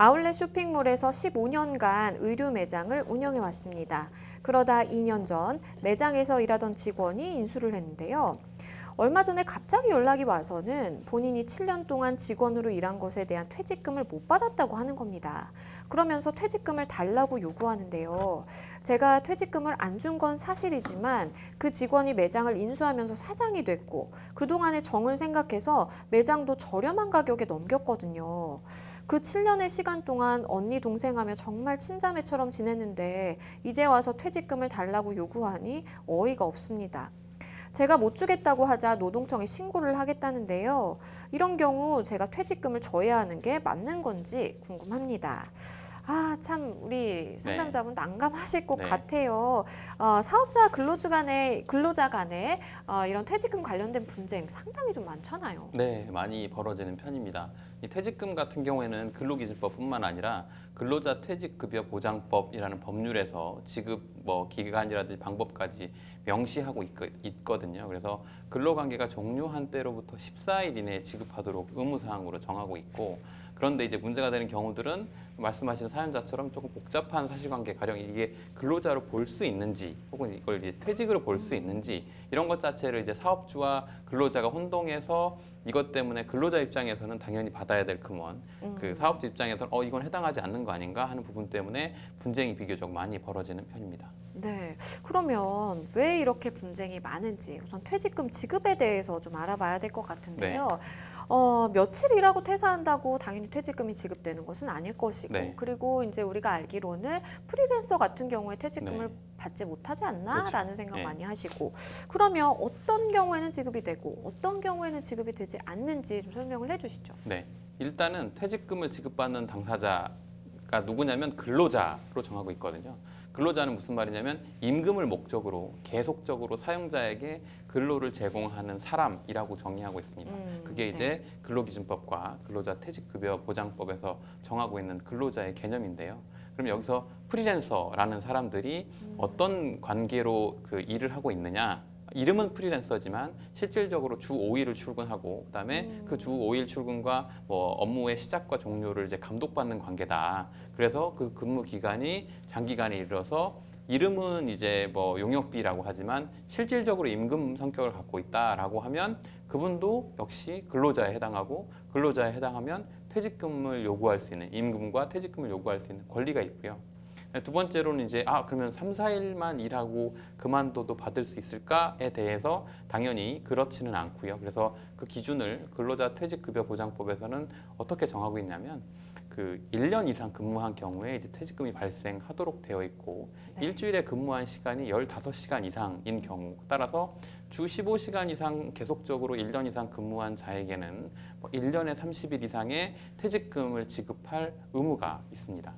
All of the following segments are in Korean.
아울렛 쇼핑몰에서 15년간 의류 매장을 운영해 왔습니다. 그러다 2년 전 매장에서 일하던 직원이 인수를 했는데요. 얼마 전에 갑자기 연락이 와서는 본인이 7년 동안 직원으로 일한 것에 대한 퇴직금을 못 받았다고 하는 겁니다. 그러면서 퇴직금을 달라고 요구하는데요. 제가 퇴직금을 안 준 건 사실이지만 그 직원이 매장을 인수하면서 사장이 됐고 그동안의 정을 생각해서 매장도 저렴한 가격에 넘겼거든요. 그 7년의 시간 동안 언니 동생하며 정말 친자매처럼 지냈는데 이제 와서 퇴직금을 달라고 요구하니 어이가 없습니다. 제가 못 주겠다고 하자 노동청에 신고를 하겠다는데요. 이런 경우 제가 퇴직금을 줘야 하는 게 맞는 건지 궁금합니다. 아, 참 우리 상담자분 난감하실 것 네. 같아요. 사업자 근로자 간에 이런 퇴직금 관련된 분쟁 상당히 좀 많잖아요. 네, 많이 벌어지는 편입니다. 이 퇴직금 같은 경우에는 근로기준법뿐만 아니라 근로자 퇴직급여 보장법이라는 법률에서 지급 기간이라든지 방법까지 명시하고 있거든요. 그래서 근로관계가 종료한 때로부터 14일 이내에 지급하도록 의무사항으로 정하고 있고, 그런데 이제 문제가 되는 경우들은 말씀하신 사연자처럼 조금 복잡한 사실관계, 가령 이게 근로자로 볼 수 있는지 혹은 이걸 이제 퇴직으로 볼 수 있는지 이런 것 자체를 이제 사업주와 근로자가 혼동해서 이것 때문에 근로자 입장에서는 당연히 받아야 될 금원, 그 사업주 입장에서는 이건 해당하지 않는 거 아닌가 하는 부분 때문에 분쟁이 비교적 많이 벌어지는 편입니다. 네, 그러면 왜 이렇게 분쟁이 많은지 우선 퇴직금 지급에 대해서 좀 알아봐야 될 것 같은데요. 네. 며칠 일하고 퇴사한다고 당연히 퇴직금이 지급되는 것은 아닐 것이고, 네. 그리고 이제 우리가 알기로는 프리랜서 같은 경우에 퇴직금을 네. 받지 못하지 않나라는 그렇죠. 생각 네. 많이 하시고, 그러면 어떤 경우에는 지급이 되고 어떤 경우에는 지급이 되지 않는지 좀 설명을 해주시죠. 네. 일단은 퇴직금을 지급받는 당사자가 누구냐면 근로자로 정하고 있거든요. 근로자는 무슨 말이냐면 임금을 목적으로 계속적으로 사용자에게 근로를 제공하는 사람이라고 정의하고 있습니다. 그게 이제 근로기준법과 근로자 퇴직급여 보장법에서 정하고 있는 근로자의 개념인데요. 그럼 여기서 프리랜서라는 사람들이 어떤 관계로 그 일을 하고 있느냐? 이름은 프리랜서지만 실질적으로 주 5일을 출근하고 그다음에 그 주 5일 출근과 업무의 시작과 종료를 이제 감독받는 관계다. 그래서 그 근무 기간이 장기간에 이르러서 이름은 이제 용역비라고 하지만 실질적으로 임금 성격을 갖고 있다라고 하면 그분도 역시 근로자에 해당하고 근로자에 해당하면 퇴직금을 요구할 수 있는 임금과 퇴직금을 요구할 수 있는 권리가 있고요. 두 번째로는 이제 그러면 3, 4일만 일하고 그만둬도 받을 수 있을까에 대해서 당연히 그렇지는 않고요. 그래서 그 기준을 근로자 퇴직급여 보장법에서는 어떻게 정하고 있냐면 그 1년 이상 근무한 경우에 이제 퇴직금이 발생하도록 되어 있고 일주일에 근무한 시간이 15시간 이상인 경우 따라서 주 15시간 이상 계속적으로 1년 이상 근무한 자에게는 1년에 30일 이상의 퇴직금을 지급할 의무가 있습니다.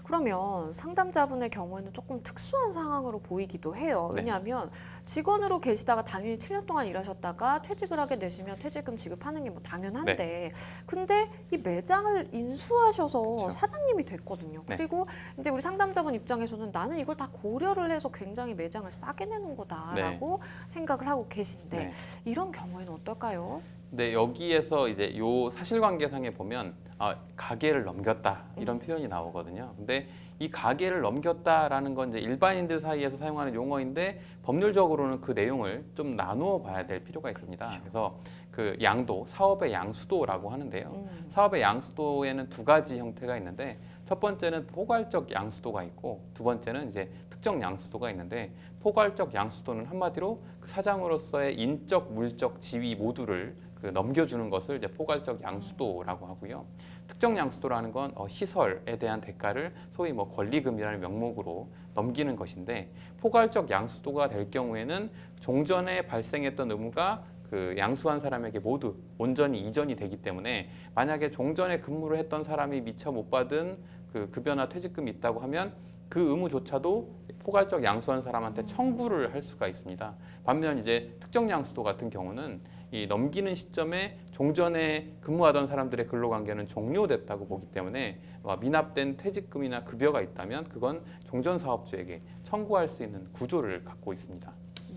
그러면 상담자분의 경우에는 조금 특수한 상황으로 보이기도 해요. 왜냐하면 직원으로 계시다가 당연히 7년 동안 일하셨다가 퇴직을 하게 되시면 퇴직금 지급하는 게 당연한데 근데 이 매장을 인수하셔서 그렇죠. 사장님이 됐거든요. 그리고 이제 우리 상담자분 입장에서는 나는 이걸 다 고려를 해서 굉장히 매장을 싸게 내는 거다라고 생각을 하고 계신데 이런 경우에는 어떨까요? 네, 여기에서 이제 요 사실관계상에 보면 가게를 넘겼다 이런 표현이 나오거든요. 근데 이 가게를 넘겼다라는 건 이제 일반인들 사이에서 사용하는 용어인데 법률적으로는 그 내용을 좀 나누어 봐야 될 필요가 있습니다. 그래서 그 양도, 사업의 양수도라고 하는데요. 사업의 양수도에는 두 가지 형태가 있는데 첫 번째는 포괄적 양수도가 있고 두 번째는 이제 특정 양수도가 있는데 포괄적 양수도는 한마디로 그 사장으로서의 인적, 물적 지위 모두를 넘겨주는 것을 이제 포괄적 양수도라고 하고요. 특정 양수도라는 건 시설에 대한 대가를 소위 권리금이라는 명목으로 넘기는 것인데 포괄적 양수도가 될 경우에는 종전에 발생했던 의무가 그 양수한 사람에게 모두 온전히 이전이 되기 때문에 만약에 종전에 근무를 했던 사람이 미처 못 받은 그 급여나 퇴직금이 있다고 하면 그 의무조차도 포괄적 양수한 사람한테 청구를 할 수가 있습니다. 반면 이제 특정 양수도 같은 경우는 이 넘기는 시점에 종전에 근무하던 사람들의 근로관계는 종료됐다고 보기 때문에 미납된 퇴직금이나 급여가 있다면 그건 종전 사업주에게 청구할 수 있는 구조를 갖고 있습니다.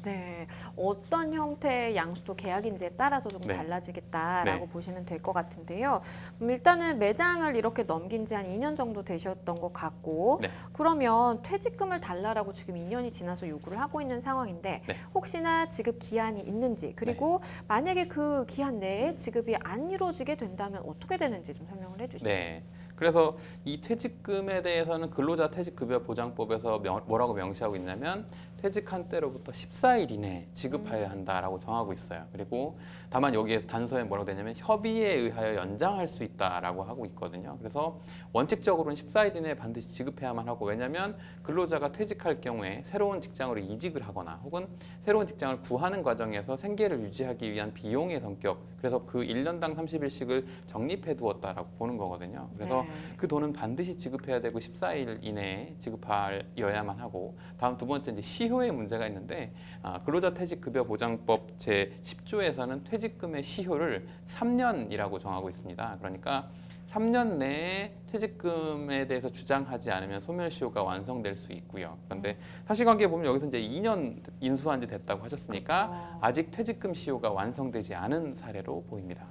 네, 어떤 형태의 양수도 계약인지에 따라서 조금 네. 달라지겠다라고 네. 보시면 될 것 같은데요. 일단은 매장을 이렇게 넘긴 지 한 2년 정도 되셨던 것 같고, 네. 그러면 퇴직금을 달라라고 지금 2년이 지나서 요구를 하고 있는 상황인데, 네. 혹시나 지급 기한이 있는지, 그리고 만약에 그 기한 내에 지급이 안 이루어지게 된다면 어떻게 되는지 좀 설명을 해주시죠. 네. 그래서 이 퇴직금에 대해서는 근로자 퇴직급여 보장법에서 뭐라고 명시하고 있냐면 퇴직한 때로부터 14일 이내에 지급하여야 한다라고 정하고 있어요. 그리고 다만 여기에서 단서에 뭐라고 되냐면 협의에 의하여 연장할 수 있다라고 하고 있거든요. 그래서 원칙적으로는 14일 이내에 반드시 지급해야만 하고, 왜냐하면 근로자가 퇴직할 경우에 새로운 직장으로 이직을 하거나 혹은 새로운 직장을 구하는 과정에서 생계를 유지하기 위한 비용의 성격, 그래서 그 1년당 30일씩을 적립해 두었다라고 보는 거거든요. 그래서 네. 그 돈은 반드시 지급해야 되고 14일 이내에 지급하여야만 하고, 다음 두 번째 이제 시효의 문제가 있는데, 근로자 퇴직급여 보장법 제 10조에서는 퇴직금의 시효를 3년이라고 정하고 있습니다. 그러니까 3년 내에 퇴직금에 대해서 주장하지 않으면 소멸시효가 완성될 수 있고요. 그런데 사실관계 보면 여기서 이제 2년 인수한 지 됐다고 하셨으니까 그렇죠. 아직 퇴직금 시효가 완성되지 않은 사례로 보입니다.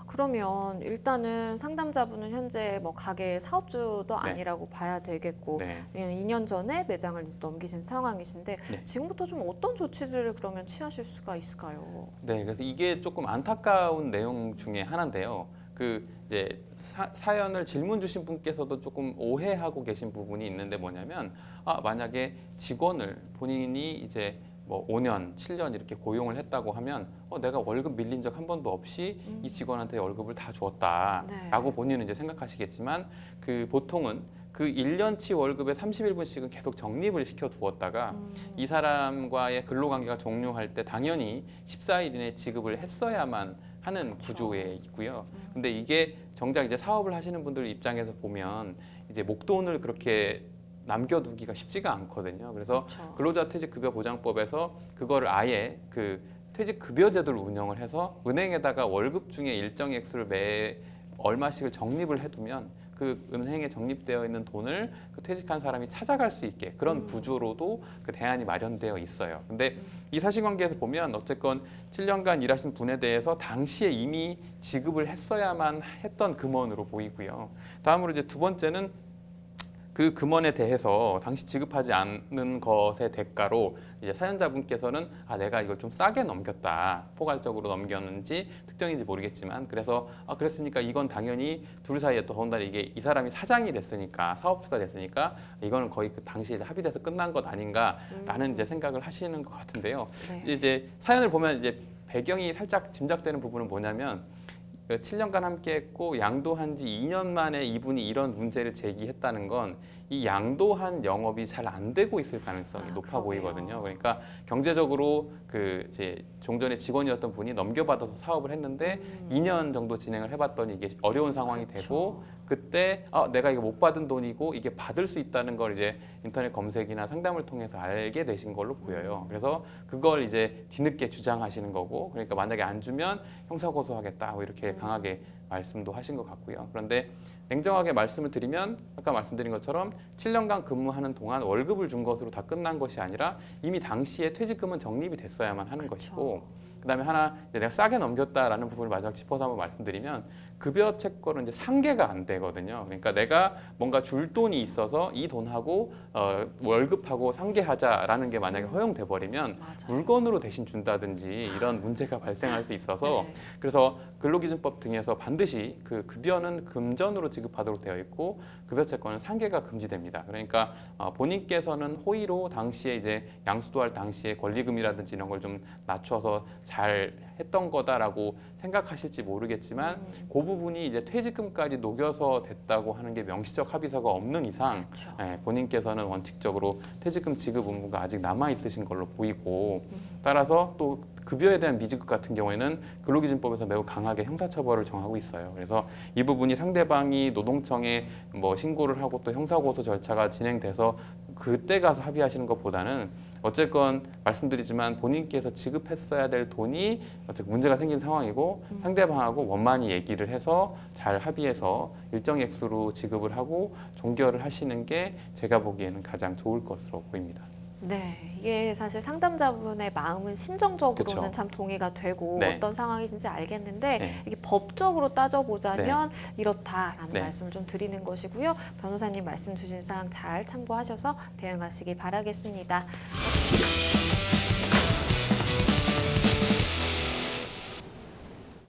그러면 일단은 상담자분은 현재 뭐 가게 사업주도 네. 아니라고 봐야 되겠고, 네. 왜냐면 2년 전에 매장을 이제 넘기신 상황이신데, 네. 지금부터 좀 어떤 조치들을 그러면 취하실 수가 있을까요? 네, 그래서 이게 조금 안타까운 내용 중에 하나인데요. 그 이제 사연을 질문 주신 분께서도 조금 오해하고 계신 부분이 있는데, 뭐냐면 만약에 직원을 본인이 이제 뭐 5년, 7년 이렇게 고용을 했다고 하면 내가 월급 밀린 적 한 번도 없이 이 직원한테 월급을 다 주었다라고 네. 본인은 이제 생각하시겠지만, 그 보통은 그 1년치 월급의 31분씩은 계속 적립을 시켜 두었다가 이 사람과의 근로관계가 종료할 때 당연히 14일 이내에 지급을 했어야만 하는 그렇죠. 구조에 있고요. 근데 이게 정작 이제 사업을 하시는 분들 입장에서 보면 이제 목돈을 그렇게 남겨두기가 쉽지가 않거든요. 그래서 그렇죠. 근로자 퇴직급여 보장법에서 그거를 아예 그 퇴직급여 제도를 운영을 해서 은행에다가 월급 중에 일정 액수를 매 얼마씩을 적립을 해두면 그 은행에 적립되어 있는 돈을 그 퇴직한 사람이 찾아갈 수 있게 그런 구조로도 그 대안이 마련되어 있어요. 근데 이 사실관계에서 보면 어쨌건 7년간 일하신 분에 대해서 당시에 이미 지급을 했어야만 했던 금원으로 보이고요. 다음으로 이제 두 번째는 그 금원에 대해서 당시 지급하지 않는 것의 대가로 이제 사연자분께서는 내가 이걸 좀 싸게 넘겼다, 포괄적으로 넘겼는지 특정인지 모르겠지만, 그래서 그랬으니까 이건 당연히 둘 사이에 또 더군다나 이게 이 사람이 사장이 됐으니까, 사업주가 됐으니까 이거는 거의 그 당시에 합의돼서 끝난 것 아닌가라는 이제 생각을 하시는 것 같은데요. 네. 이제 사연을 보면 이제 배경이 살짝 짐작되는 부분은 뭐냐면, 7년간 함께했고 양도한 지 2년 만에 이분이 이런 문제를 제기했다는 건 이 양도한 영업이 잘 안 되고 있을 가능성이 높아 그러네요. 보이거든요. 그러니까 경제적으로 그 이제 종전에 직원이었던 분이 넘겨받아서 사업을 했는데 2년 정도 진행을 해봤더니 이게 어려운 상황이 되고, 그때 내가 이거 못 받은 돈이고 이게 받을 수 있다는 걸 이제 인터넷 검색이나 상담을 통해서 알게 되신 걸로 보여요. 그래서 그걸 이제 뒤늦게 주장하시는 거고, 그러니까 만약에 안 주면 형사고소하겠다 뭐 이렇게 강하게 말씀도 하신 것 같고요. 그런데 냉정하게 말씀을 드리면 아까 말씀드린 것처럼 7년간 근무하는 동안 월급을 준 것으로 다 끝난 것이 아니라 이미 당시에 퇴직금은 적립이 됐어야만 하는 것이고, 그다음에 하나 내가 싸게 넘겼다라는 부분을 마지막 짚어서 한번 말씀드리면, 급여 채권은 이제 상계가 안 되거든요. 그러니까 내가 뭔가 줄 돈이 있어서 이 돈하고 월급하고 상계하자라는 게 만약에 허용돼 버리면 맞아요. 물건으로 대신 준다든지 이런 문제가 발생할 수 있어서 네. 그래서 근로기준법 등에서 반드시 그 급여는 금전으로 지급하도록 되어 있고 급여 채권은 상계가 금지됩니다. 그러니까 본인께서는 호의로 당시에 이제 양수도할 당시에 권리금이라든지 이런 걸 좀 낮춰서 잘 했던 거다라고 생각하실지 모르겠지만 그 부분이 이제 퇴직금까지 녹여서 됐다고 하는 게 명시적 합의서가 없는 이상 그렇죠. 본인께서는 원칙적으로 퇴직금 지급 의무가 아직 남아 있으신 걸로 보이고, 따라서 또 급여에 대한 미지급 같은 경우에는 근로기준법에서 매우 강하게 형사처벌을 정하고 있어요. 그래서 이 부분이 상대방이 노동청에 뭐 신고를 하고 또 형사고소 절차가 진행돼서 그때 가서 합의하시는 것보다는 어쨌건 말씀드리지만 본인께서 지급했어야 될 돈이 어쨌든 문제가 생긴 상황이고 상대방하고 원만히 얘기를 해서 잘 합의해서 일정 액수로 지급을 하고 종결을 하시는 게 제가 보기에는 가장 좋을 것으로 보입니다. 네, 이게 사실 상담자분의 마음은 심정적으로는 그쵸. 참 동의가 되고 네. 어떤 상황이신지 알겠는데 네. 이게 법적으로 따져보자면 이렇다라는 네. 말씀을 좀 드리는 것이고요. 변호사님 말씀 주신 사항 잘 참고하셔서 대응하시기 바라겠습니다.